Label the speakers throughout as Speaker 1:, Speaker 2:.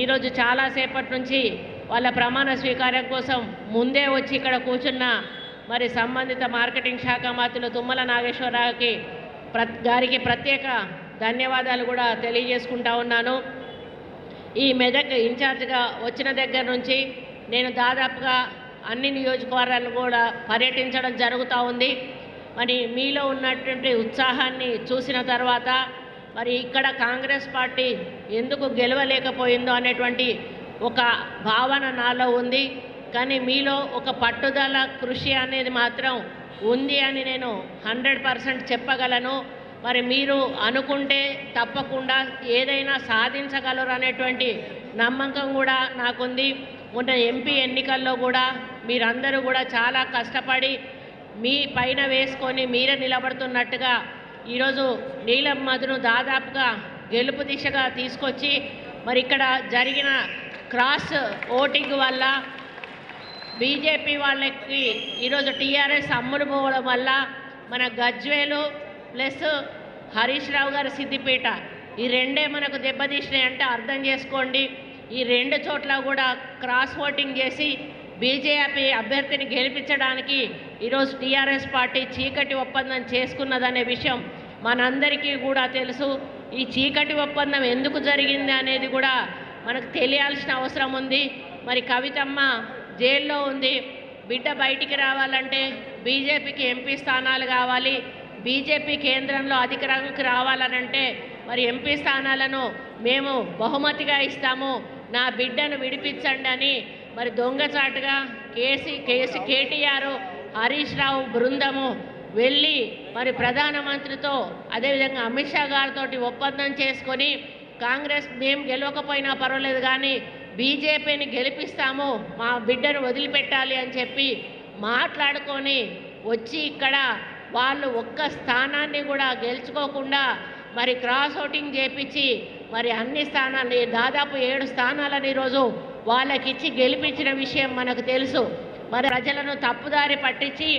Speaker 1: ఈరోజు చాలాసేపటి నుంచి వాళ్ళ ప్రమాణ స్వీకారం కోసం ముందే వచ్చి ఇక్కడ కూర్చున్న మరి సంబంధిత మార్కెటింగ్ శాఖ మంత్రులు తుమ్మల నాగేశ్వరరావుకి గారికి ప్రత్యేక ధన్యవాదాలు కూడా తెలియజేసుకుంటా ఉన్నాను. ఈ మెదక్ ఇన్ఛార్జ్గా వచ్చిన దగ్గర నుంచి నేను దాదాపుగా అన్ని నియోజకవర్గాలను కూడా పర్యటించడం జరుగుతూ ఉంది. మరి మీలో ఉన్నటువంటి ఉత్సాహాన్ని చూసిన తర్వాత మరి ఇక్కడ కాంగ్రెస్ పార్టీ ఎందుకు గెలవలేకపోయిందో అనేటువంటి ఒక భావన నాలో ఉంది. కానీ మీలో ఒక పట్టుదల కృషి అనేది మాత్రం ఉంది అని నేను 100% చెప్పగలను. మరి మీరు అనుకుంటే తప్పకుండా ఏదైనా సాధించగలరు అనేటువంటి నమ్మకం కూడా నాకుంది. మొన్న ఎంపీ ఎన్నికల్లో కూడా మీరందరూ కూడా చాలా కష్టపడి మీ పైన వేసుకొని మీరే నిలబడుతున్నట్టుగా ఈరోజు నీలం మధును దాదాపుగా గెలుపు దిశగా తీసుకొచ్చి మరి ఇక్కడ జరిగిన క్రాస్ ఓటింగ్ వల్ల బీజేపీ వాళ్ళకి ఈరోజు టీఆర్ఎస్ అమ్ముడు పోవడం వల్ల మన గజ్వేలు ప్లస్ హరీష్ రావు గారి సిద్దిపేట ఈ రెండే మనకు దెబ్బతీసినాయి అంటే అర్థం చేసుకోండి. ఈ రెండు చోట్ల కూడా క్రాస్ ఓటింగ్ చేసి బీజేపీ అభ్యర్థిని గెలిపించడానికి ఈరోజు టీఆర్ఎస్ పార్టీ చీకటి ఒప్పందం చేసుకున్నదనే విషయం మనందరికీ కూడా తెలుసు. ఈ చీకటి ఒప్పందం ఎందుకు జరిగింది అనేది కూడా మనకు తెలియాల్సిన అవసరం ఉంది. మరి కవితమ్మ జైల్లో ఉంది. బిడ్డ బయటికి రావాలంటే బీజేపీకి ఎంపీ స్థానాలు కావాలి. బీజేపీ కేంద్రంలో అధికారంలోకి రావాలనంటే మరి ఎంపీ స్థానాలను మేము బహుమతిగా ఇస్తాము, నా బిడ్డను విడిపించండి అని మరి దొంగచాటుగా కేటీఆర్ హరీష్ రావు బృందము వెళ్ళి మరి ప్రధానమంత్రితో అదేవిధంగా అమిత్ షా గారితో ఒప్పందం చేసుకొని కాంగ్రెస్ మేము గెలవకపోయినా పర్వాలేదు కానీ బీజేపీని గెలిపిస్తాము, మా బిడ్డను వదిలిపెట్టాలి అని చెప్పి మాట్లాడుకొని వచ్చి ఇక్కడ వాళ్ళు ఒక్క స్థానాన్ని కూడా గెలుచుకోకుండా మరి క్రాస్ ఓటింగ్ చేపించి మరి అన్ని స్థానాలు దాదాపు 7 స్థానాలను ఈరోజు వాళ్ళకిచ్చి గెలిపించిన విషయం మనకు తెలుసు. మరి ప్రజలను తప్పుదారి పట్టించి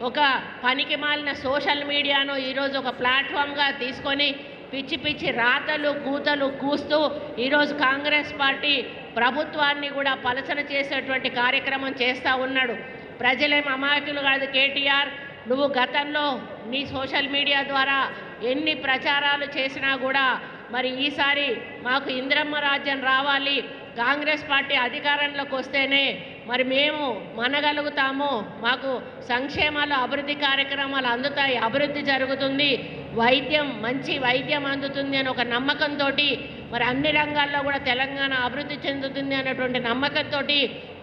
Speaker 1: ఒక పనికి మాలిన సోషల్ మీడియాను ఈరోజు ఒక ప్లాట్ఫామ్గా తీసుకొని పిచ్చి పిచ్చి రాతలు కూతలు కూస్తూ ఈరోజు కాంగ్రెస్ పార్టీ ప్రభుత్వాన్ని కూడా పలచన చేసేటువంటి కార్యక్రమం చేస్తూ ఉన్నాడు. ప్రజలేం అమాయకులు కాదు. కేటీఆర్, నువ్వు గతంలో నీ సోషల్ మీడియా ద్వారా ఎన్ని ప్రచారాలు చేసినా కూడా మరి ఈసారి మాకు ఇందిరమ్మ రాజ్యం రావాలి, కాంగ్రెస్ పార్టీ అధికారంలోకి వస్తేనే మరి మేము మనగలుగుతాము, మాకు సంక్షేమాలు అభివృద్ధి కార్యక్రమాలు అందుతాయి, అభివృద్ధి జరుగుతుంది, మంచి వైద్యం అందుతుంది అని ఒక నమ్మకంతో మరి అన్ని రంగాల్లో కూడా తెలంగాణ అభివృద్ధి చెందుతుంది అనేటువంటి నమ్మకంతో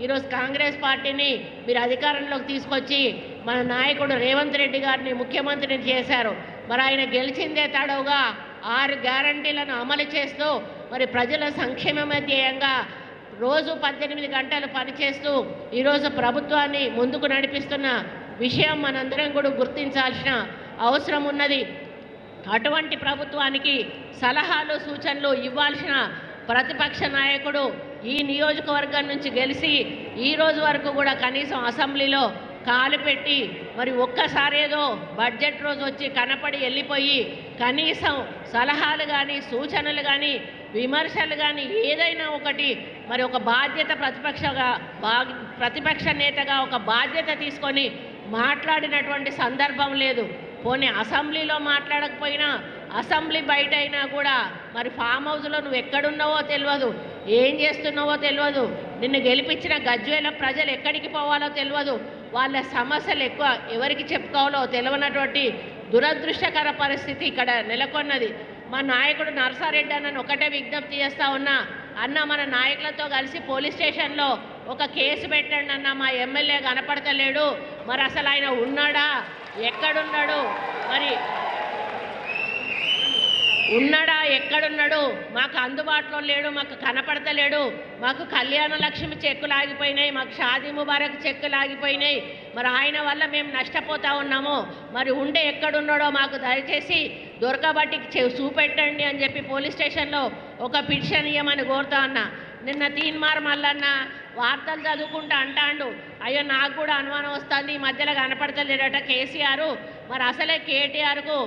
Speaker 1: ఈరోజు కాంగ్రెస్ పార్టీని మీరు అధికారంలోకి తీసుకొచ్చి మన నాయకుడు రేవంత్ రెడ్డి గారిని ముఖ్యమంత్రిని చేశారు. మరి ఆయన గెలిచిందే తడవుగా 6 గ్యారంటీలను అమలు చేస్తూ మరి ప్రజల సంక్షేమమే ధ్యేయంగా రోజు 18 గంటలు పనిచేస్తూ ఈరోజు ప్రభుత్వాన్ని ముందుకు నడిపిస్తున్న విషయం మనందరం కూడా గుర్తించాల్సిన అవసరం ఉన్నది. అటువంటి ప్రభుత్వానికి సలహాలు సూచనలు ఇవ్వాల్సిన ప్రతిపక్ష నాయకుడు ఈ నియోజకవర్గం నుంచి గెలిచి ఈ రోజు వరకు కూడా కనీసం అసెంబ్లీలో కాలు పెట్టి మరి ఒక్కసారి ఏదో బడ్జెట్ రోజు వచ్చి కనపడి వెళ్ళిపోయి కనీసం సలహాలు కానీ సూచనలు కానీ విమర్శలు కానీ ఏదైనా ఒకటి మరి ఒక బాధ్యత ప్రతిపక్ష నేతగా ఒక బాధ్యత తీసుకొని మాట్లాడినటువంటి సందర్భం లేదు. పోనీ అసెంబ్లీలో మాట్లాడకపోయినా అసెంబ్లీ బయట అయినా కూడా మరి ఫామ్ హౌస్లో నువ్వు ఎక్కడున్నావో తెలియదు, ఏం చేస్తున్నావో తెలియదు, నిన్ను గెలిపించిన గజ్వేల ప్రజలు ఎక్కడికి పోవాలో తెలియదు, వాళ్ళ సమస్యలు ఎక్కువ ఎవరికి చెప్పుకోవాలో తెలియనటువంటి దురదృష్టకర పరిస్థితి ఇక్కడ నెలకొన్నది. మా నాయకుడు నర్సారెడ్డి అన్నను ఒకటే విజ్ఞప్తి చేస్తూ ఉన్నా, అన్న మన నాయకులతో కలిసి పోలీస్ స్టేషన్లో ఒక కేసు పెట్టండి అన్న, మా ఎమ్మెల్యే కనపడతలేడు, మరి అసలు ఆయన ఉన్నాడా, ఎక్కడున్నాడు, మరి ఉన్నాడా ఎక్కడున్నాడు, మాకు అందుబాటులో లేడు, మాకు కనపడతలేడు, మాకు కళ్యాణ లక్ష్మి చెక్కులు ఆగిపోయినాయి, మాకు షాదీ ముబారక్ చెక్కులు ఆగిపోయినాయి, మరి ఆయన వల్ల మేము నష్టపోతూ ఉన్నాము, మరి ఉండే ఎక్కడున్నాడో మాకు దయచేసి దొరకబట్టికి చూపెట్టండి అని చెప్పి పోలీస్ స్టేషన్లో ఒక పిటిషన్ ఇవ్వమని కోరుతా ఉన్నా. నిన్న తీన్మార్ మల్లన్న వార్తలు చదువుకుంటూ అంటాండు, అయ్యో నాకు కూడా అనుమానం వస్తుంది, ఈ మధ్యలో కనపడతలేడట కేసీఆర్, మరి అసలే కేటీఆర్కు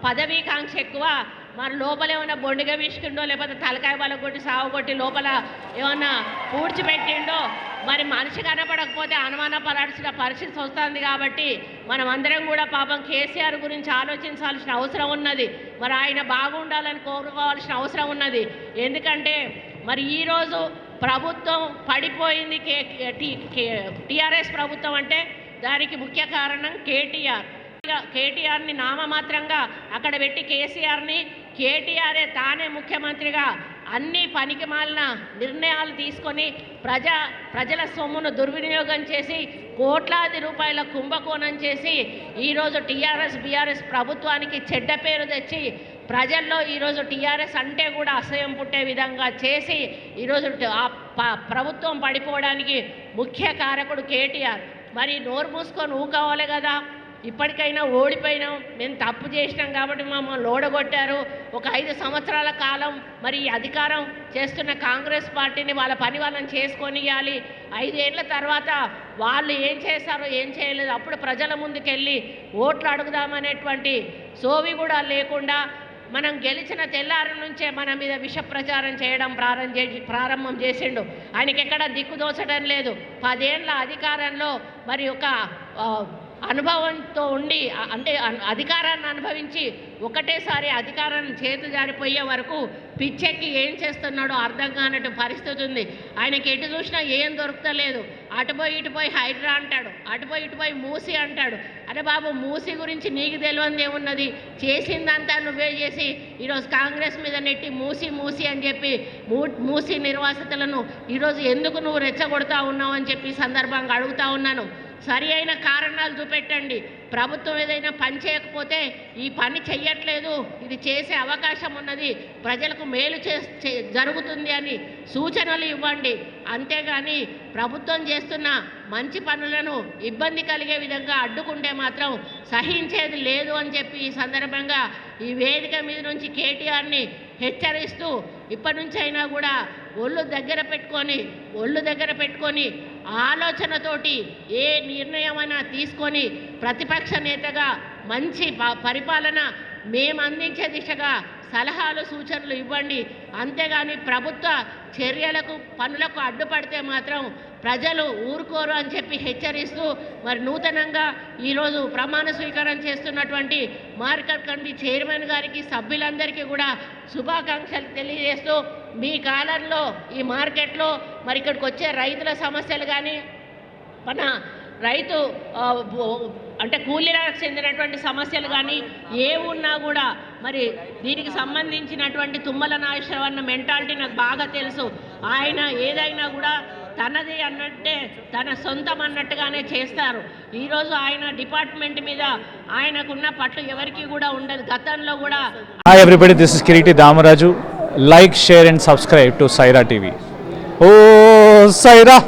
Speaker 1: పదవీకాంక్ష ఎక్కువ, మరి లోపల ఏమన్నా బొండిగా విసుకుండో లేకపోతే తలకాయ బల కొట్టి సాగు కొట్టి లోపల ఏమన్నా పూడ్చిపెట్టిండో మరి మనిషి కనపడకపోతే అనుమాన పడాల్సిన పరిస్థితి వస్తుంది. కాబట్టి మనం అందరం కూడా పాపం కేసీఆర్ గురించి ఆలోచించాల్సిన అవసరం ఉన్నది. మరి ఆయన బాగుండాలని కోరుకోవాల్సిన అవసరం ఉన్నది. ఎందుకంటే మరి ఈరోజు ప్రభుత్వం పడిపోయింది. టీఆర్ఎస్ ప్రభుత్వం అంటే దానికి ముఖ్య కారణం కేటీఆర్ని నామమాత్రంగా అక్కడ పెట్టి కేటీఆరే తానే ముఖ్యమంత్రిగా అన్ని పనికిమాలిన నిర్ణయాలు తీసుకొని ప్రజల సొమ్మును దుర్వినియోగం చేసి కోట్లాది రూపాయల కుంభకోణం చేసి ఈరోజు బీఆర్ఎస్ ప్రభుత్వానికి చెడ్డ పేరు తెచ్చి ప్రజల్లో ఈరోజు టీఆర్ఎస్ అంటే కూడా అసహ్యం పుట్టే విధంగా చేసి ఈరోజు ప్రభుత్వం పడిపోవడానికి ముఖ్య కారకుడు కేటీఆర్. మరి నోరు మూసుకొని ఊకోవాలి కదా. ఇప్పటికైనా ఓడిపోయినాం, మేము తప్పు చేసినాం కాబట్టి మమ్మల్ని ఓడగొట్టారు. ఒక 5 సంవత్సరాల కాలం మరి అధికారం చేస్తున్న కాంగ్రెస్ పార్టీని వాళ్ళ పని వాళ్ళని చేసుకొనియాలి. 5 ఏళ్ల తర్వాత వాళ్ళు ఏం చేశారో ఏం చేయలేదు అప్పుడు ప్రజల ముందుకెళ్ళి ఓట్లు అడుగుదామనేటువంటి సోవి కూడా లేకుండా మనం గెలిచిన తెల్లారి నుంచే మన మీద విష ప్రచారం చేయడం ప్రారంభం చేసిండు. ఆయనకి ఎక్కడ దిక్కుదోచడం లేదు. 10 ఏళ్ల అధికారంలో మరి ఒక అనుభవంతో ఉండి అంటే అధికారాన్ని అనుభవించి ఒకటేసారి అధికారాన్ని చేతు జారిపోయే వరకు పిచ్చెక్కి ఏం చేస్తున్నాడో అర్థం కానట్టు పరిస్థితి ఉంది. ఆయనకి ఎటు చూసినా ఏం దొరుకుతలేదు. ఇటుపోయి హైడ్రా అంటాడు, ఇటుపోయి మూసి అంటాడు. అరే బాబు, మూసి గురించి నీకు తెలియంది ఏమున్నది? చేసిందంతా నువ్వే చేసి ఈరోజు కాంగ్రెస్ మీద నెట్టి మూసి అని చెప్పి మూసి నిర్వాసితులను ఈరోజు ఎందుకు నువ్వు రెచ్చగొడతా ఉన్నావు అని చెప్పి సందర్భంగా అడుగుతా ఉన్నాను. సరి అయిన కారణాలు చూపెట్టండి. ప్రభుత్వం ఏదైనా పని చేయకపోతే ఈ పని చెయ్యట్లేదు, ఇది చేసే అవకాశం ఉన్నది, ప్రజలకు మేలు జరుగుతుంది అని సూచనలు ఇవ్వండి. అంతేగాని ప్రభుత్వం చేస్తున్న మంచి పనులను ఇబ్బంది కలిగే విధంగా అడ్డుకుంటే మాత్రం సహించేది లేదు అని చెప్పి ఈ సందర్భంగా ఈ వేదిక మీద నుంచి కేటీఆర్ని హెచ్చరిస్తూ ఇప్పటి నుంచి అయినా కూడా ఒళ్ళు దగ్గర పెట్టుకొని ఆలోచనతోటి ఏ నిర్ణయమైనా తీసుకొని ప్రతిపక్ష నేతగా మంచి పరిపాలన మేము అందించే దిశగా సలహాలు సూచనలు ఇవ్వండి. అంతేగాని ప్రభుత్వ చర్యలకు పనులకు అడ్డుపడితే మాత్రం ప్రజలు ఊరుకోరు అని చెప్పి హెచ్చరిస్తూ మరి నూతనంగా ఈరోజు ప్రమాణ స్వీకారం చేస్తున్నటువంటి మార్కెట్ కమిటీ చైర్మన్ గారికి సభ్యులందరికీ కూడా శుభాకాంక్షలు తెలియజేస్తూ మీ కాలంలో ఈ మార్కెట్లో మరి ఇక్కడికి వచ్చే రైతుల సమస్యలు కానీ మన రైతు అంటే కూలీలకు చెందినటువంటి సమస్యలు కానీ ఏ ఉన్నా కూడా మరి దీనికి సంబంధించినటువంటి తుమ్మల నాగేశ్వరరావు అన్న మెంటాలిటీ నాకు బాగా తెలుసు. ఆయన ఏదైనా కూడా తనది అన్నట్టే తన సొంతం అన్నట్టుగానే చేస్తారు. ఈరోజు ఆయన డిపార్ట్మెంట్ మీద ఆయనకున్న పట్టు ఎవరికి కూడా ఉండదు. గతంలో కూడా.
Speaker 2: Hi everybody, this is Kiriti Damaraju. Like, share and subscribe to Saira TV. Oh Sye Raa.